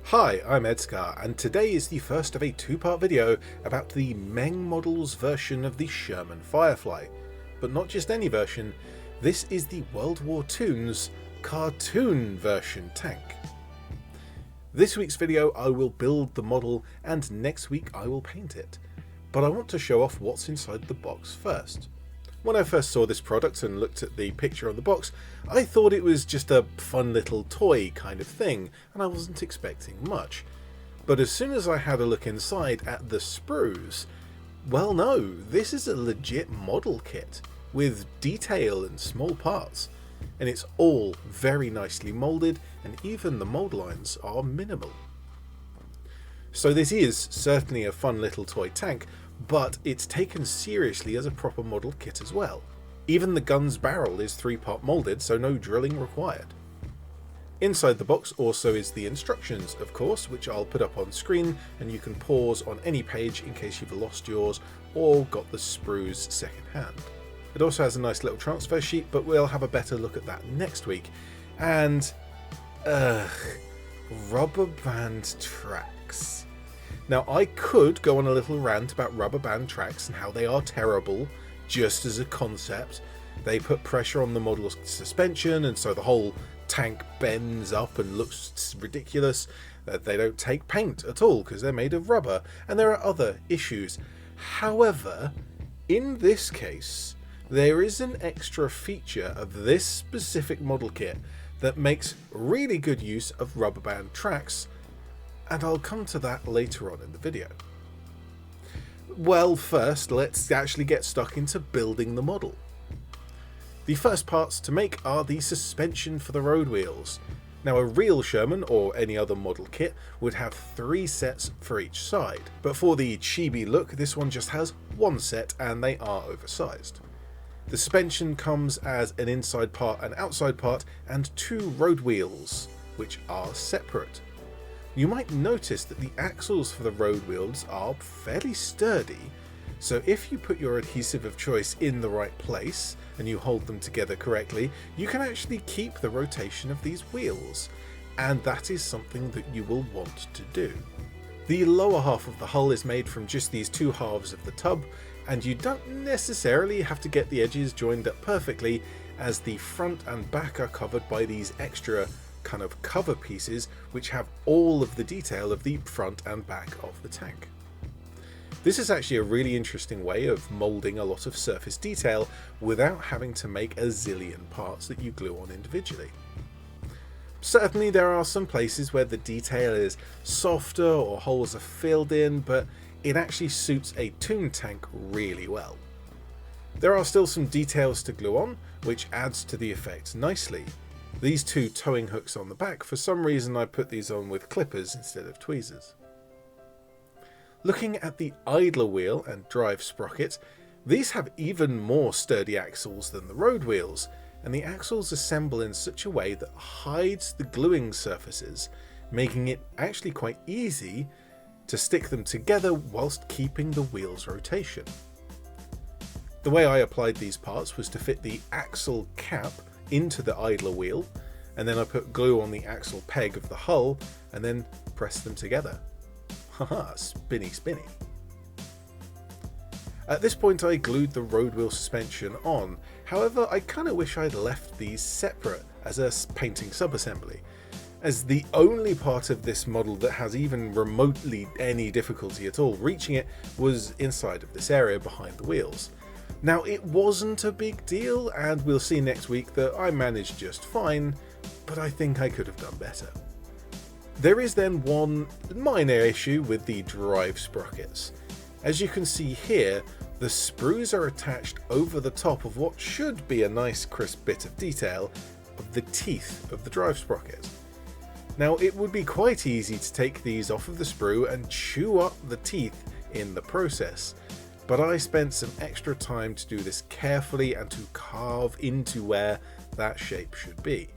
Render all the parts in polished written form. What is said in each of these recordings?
Hi, I'm ED-SKaR, and today is the first of a two-part video about the Meng models version of the Sherman Firefly. But not just any version, this is the War Toons cartoon version tank. This week's video I will build the model and next week I will paint it. But I want to show off what's inside the box first. When I first saw this product and looked at the picture on the box, I thought it was just a fun little toy kind of thing, and I wasn't expecting much. But as soon as I had a look inside at the sprues, well no, this is a legit model kit, with detail and small parts, and it's all very nicely moulded, and even the mould lines are minimal. So this is certainly a fun little toy tank, but it's taken seriously as a proper model kit as well. Even the gun's barrel is 3-part moulded, so no drilling required. Inside the box also is the instructions, of course, which I'll put up on screen, and you can pause on any page in case you've lost yours or got the sprues second hand. It also has a nice little transfer sheet, but we'll have a better look at that next week. And rubber band tracks. Now I could go on a little rant about rubber band tracks and how they are terrible just as a concept. They put pressure on the model's suspension and so the whole tank bends up and looks ridiculous. They don't take paint at all because they're made of rubber, and there are other issues. However, in this case, there is an extra feature of this specific model kit that makes really good use of rubber band tracks, and I'll come to that later on in the video. Well, first let's actually get stuck into building the model. The first parts to make are the suspension for the road wheels. Now a real Sherman or any other model kit would have 3 sets for each side, but for the chibi look this one just has 1 set and they are oversized. The suspension comes as an inside part and outside part and 2 road wheels, which are separate. You might notice that the axles for the road wheels are fairly sturdy, so if you put your adhesive of choice in the right place and you hold them together correctly, you can actually keep the rotation of these wheels, and that is something that you will want to do. The lower half of the hull is made from just these 2 halves of the tub, and you don't necessarily have to get the edges joined up perfectly, as the front and back are covered by these extra kind of cover pieces which have all of the detail of the front and back of the tank. This is actually a really interesting way of moulding a lot of surface detail without having to make a zillion parts that you glue on individually. Certainly there are some places where the detail is softer or holes are filled in, but it actually suits a toon tank really well. There are still some details to glue on, which adds to the effect nicely. These 2 towing hooks on the back, for some reason I put these on with clippers instead of tweezers. Looking at the idler wheel and drive sprocket, these have even more sturdy axles than the road wheels, and the axles assemble in such a way that hides the gluing surfaces, making it actually quite easy to stick them together whilst keeping the wheel's rotation. The way I applied these parts was to fit the axle cap into the idler wheel, and then I put glue on the axle peg of the hull and then pressed them together. Haha, spinny spinny. At this point I glued the road wheel suspension on, however I kinda wish I'd left these separate as a painting subassembly, as the only part of this model that has even remotely any difficulty at all reaching it was inside of this area behind the wheels. Now it wasn't a big deal, and we'll see next week that I managed just fine, but I think I could have done better. There is then one minor issue with the drive sprockets. As you can see here, the sprues are attached over the top of what should be a nice crisp bit of detail of the teeth of the drive sprocket. Now it would be quite easy to take these off of the sprue and chew up the teeth in the process, but I spent some extra time to do this carefully and to carve into where that shape should be.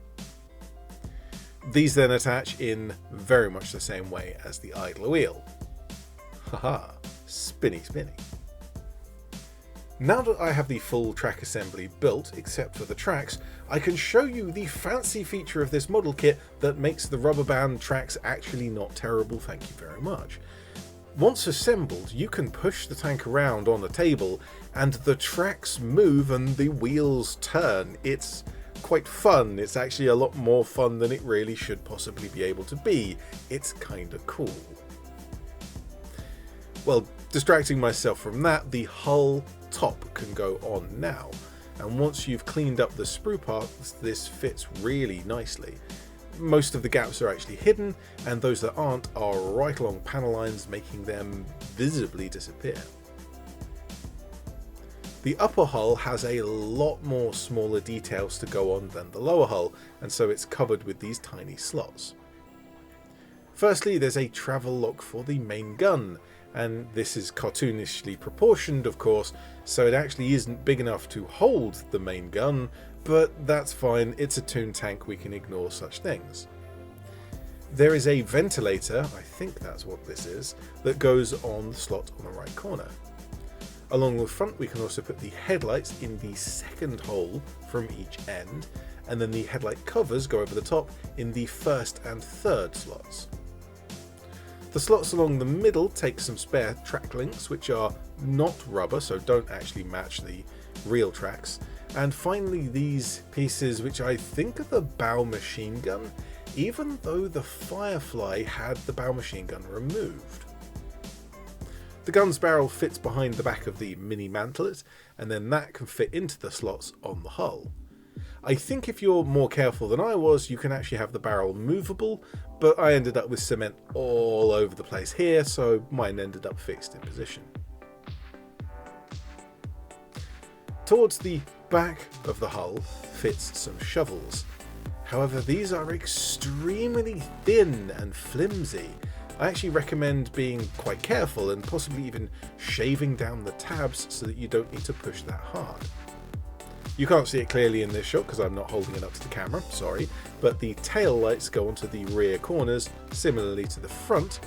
These then attach in very much the same way as the idler wheel. Haha, spinny spinny. Now that I have the full track assembly built, except for the tracks, I can show you the fancy feature of this model kit that makes the rubber band tracks actually not terrible, thank you very much. Once assembled, you can push the tank around on the table and the tracks move and the wheels turn. It's quite fun. It's actually a lot more fun than it really should possibly be able to be. It's kinda cool. Well, distracting myself from that, the hull top can go on now, and once you've cleaned up the sprue parts, this fits really nicely. Most of the gaps are actually hidden, and those that aren't are right along panel lines, making them visibly disappear. The upper hull has a lot more smaller details to go on than the lower hull, and so it's covered with these tiny slots. Firstly, there's a travel lock for the main gun, and this is cartoonishly proportioned, of course, so it actually isn't big enough to hold the main gun, but that's fine, it's a Toon tank, we can ignore such things. There is a ventilator, I think that's what this is, that goes on the slot on the right corner. Along the front we can also put the headlights in the second hole from each end, and then the headlight covers go over the top in the first and third slots. The slots along the middle take some spare track links, which are not rubber, so don't actually match the real tracks. And finally these pieces, which I think are the bow machine gun, even though the Firefly had the bow machine gun removed. The gun's barrel fits behind the back of the mini mantlet, and then that can fit into the slots on the hull. I think if you're more careful than I was, you can actually have the barrel movable, but I ended up with cement all over the place here, so mine ended up fixed in position. Towards the back of the hull fits some shovels. However, these are extremely thin and flimsy. I actually recommend being quite careful and possibly even shaving down the tabs so that you don't need to push that hard. You can't see it clearly in this shot because I'm not holding it up to the camera, sorry, but the tail lights go onto the rear corners similarly to the front,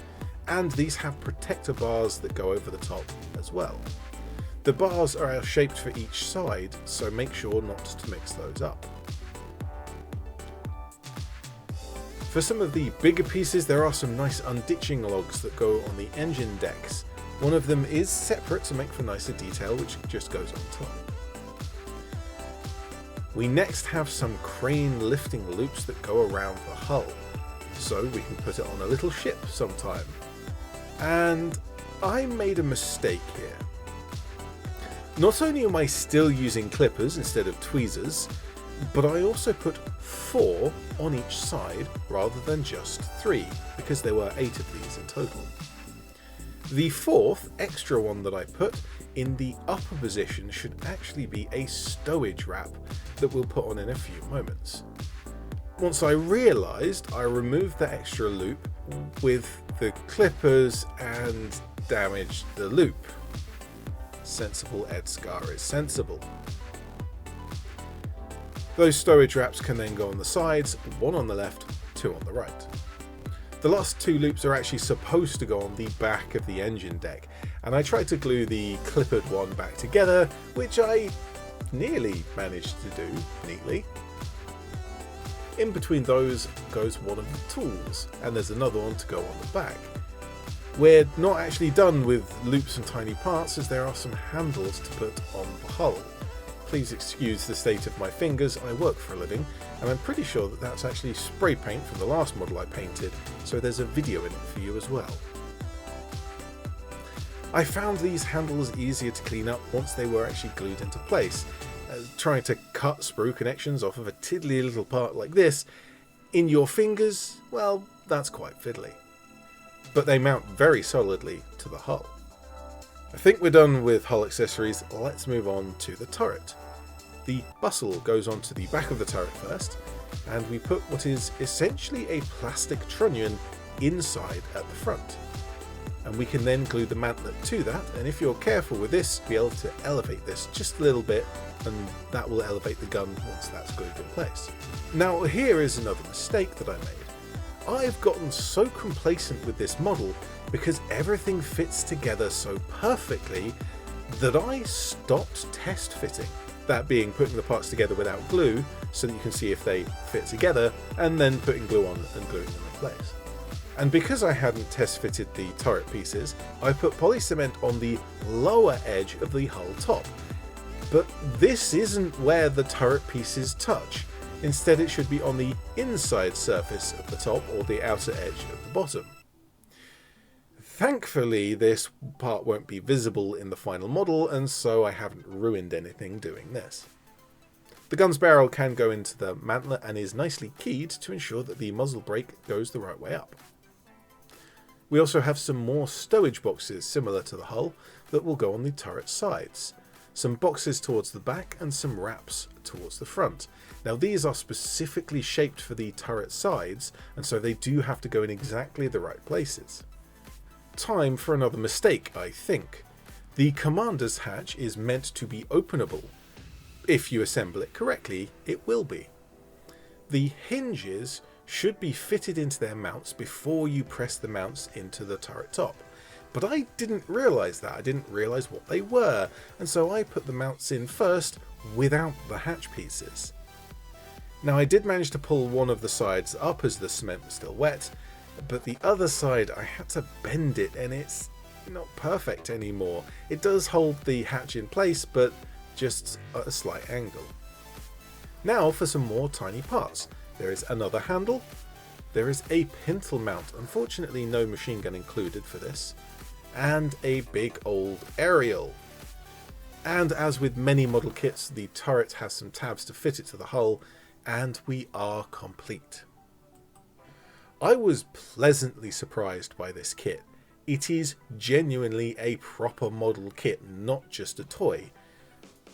and these have protector bars that go over the top as well. The bars are shaped for each side, so make sure not to mix those up. For some of the bigger pieces, there are some nice unditching logs that go on the engine decks. One of them is separate to make for nicer detail, which just goes on top. We next have some crane lifting loops that go around the hull, so we can put it on a little ship sometime. And I made a mistake here. Not only am I still using clippers instead of tweezers, but I also put 4 on each side rather than just 3, because there were 8 of these in total. The 4th extra one that I put in the upper position should actually be a stowage wrap that we'll put on in a few moments. Once I realised, I removed the extra loop with the clippers and damaged the loop. Sensible ED-SKaR is sensible. Those stowage wraps can then go on the sides, 1 on the left, 2 on the right. The last 2 loops are actually supposed to go on the back of the engine deck, and I tried to glue the clippered one back together, which I nearly managed to do neatly. In between those goes one of the tools, and there's another one to go on the back. We're not actually done with loops and tiny parts, as there are some handles to put on the hull. Please excuse the state of my fingers, I work for a living, and I'm pretty sure that that's actually spray paint from the last model I painted, so there's a video in it for you as well. I found these handles easier to clean up once they were actually glued into place. Trying to cut sprue connections off of a tiddly little part like this in your fingers, well, that's quite fiddly. But they mount very solidly to the hull. I think we're done with hull accessories, let's move on to the turret. The bustle goes onto the back of the turret first, and we put what is essentially a plastic trunnion inside at the front. And we can then glue the mantlet to that, and if you're careful with this, be able to elevate this just a little bit, and that will elevate the gun once that's glued in place. Now here is another mistake that I made. I've gotten so complacent with this model because everything fits together so perfectly that I stopped test fitting. That being putting the parts together without glue so that you can see if they fit together, and then putting glue on and gluing them in place. And because I hadn't test fitted the turret pieces, I put poly cement on the lower edge of the hull top. But this isn't where the turret pieces touch. Instead, it should be on the inside surface of the top or the outer edge of the bottom. Thankfully, this part won't be visible in the final model, and so I haven't ruined anything doing this. The gun's barrel can go into the mantler and is nicely keyed to ensure that the muzzle brake goes the right way up. We also have some more stowage boxes similar to the hull that will go on the turret sides. Some boxes towards the back and some wraps towards the front. Now these are specifically shaped for the turret sides, and so they do have to go in exactly the right places. Time for another mistake, I think. The commander's hatch is meant to be openable. If you assemble it correctly, it will be. The hinges should be fitted into their mounts before you press the mounts into the turret top. But I didn't realise that. I didn't realise what they were, and so I put the mounts in first without the hatch pieces. Now I did manage to pull one of the sides up as the cement was still wet, but the other side I had to bend it and it's not perfect anymore. It does hold the hatch in place, but just at a slight angle. Now for some more tiny parts. There is another handle. There is a pintle mount, unfortunately no machine gun included for this, and a big old aerial. And as with many model kits, the turret has some tabs to fit it to the hull, and we are complete. I was pleasantly surprised by this kit. It is genuinely a proper model kit, not just a toy.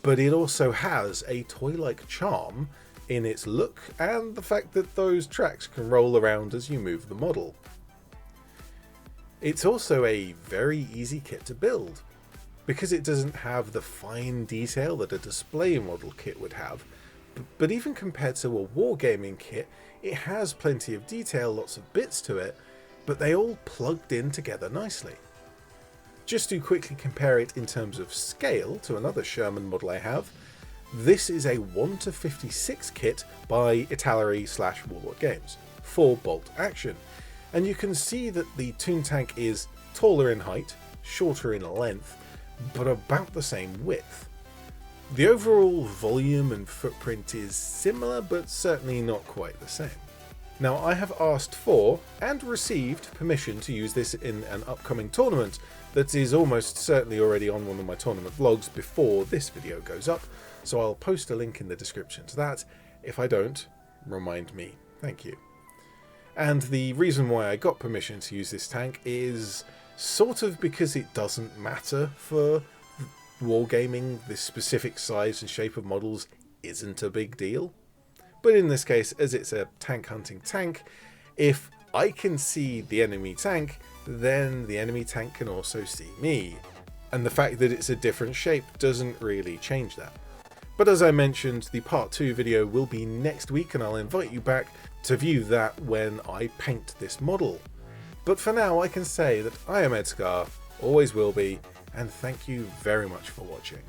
But it also has a toy-like charm in its look and the fact that those tracks can roll around as you move the model. It's also a very easy kit to build, because it doesn't have the fine detail that a display model kit would have, but even compared to a wargaming kit, it has plenty of detail, lots of bits to it, but they all plugged in together nicely. Just to quickly compare it in terms of scale to another Sherman model I have, this is a 1:56 kit by Italeri/Warlord Games, 4 bolt action, and you can see that the Toon tank is taller in height, shorter in length, but about the same width. The overall volume and footprint is similar, but certainly not quite the same. Now I have asked for and received permission to use this in an upcoming tournament that is almost certainly already on one of my tournament vlogs before this video goes up, so I'll post a link in the description to that. If I don't, remind me. Thank you. And the reason why I got permission to use this tank is sort of because it doesn't matter for wargaming. This specific size and shape of models isn't a big deal. But in this case, as it's a tank hunting tank, if I can see the enemy tank, then the enemy tank can also see me. And the fact that it's a different shape doesn't really change that. But as I mentioned, the part 2 video will be next week, and I'll invite you back to view that when I paint this model. But for now I can say that I am ED-SKaR, always will be, and thank you very much for watching.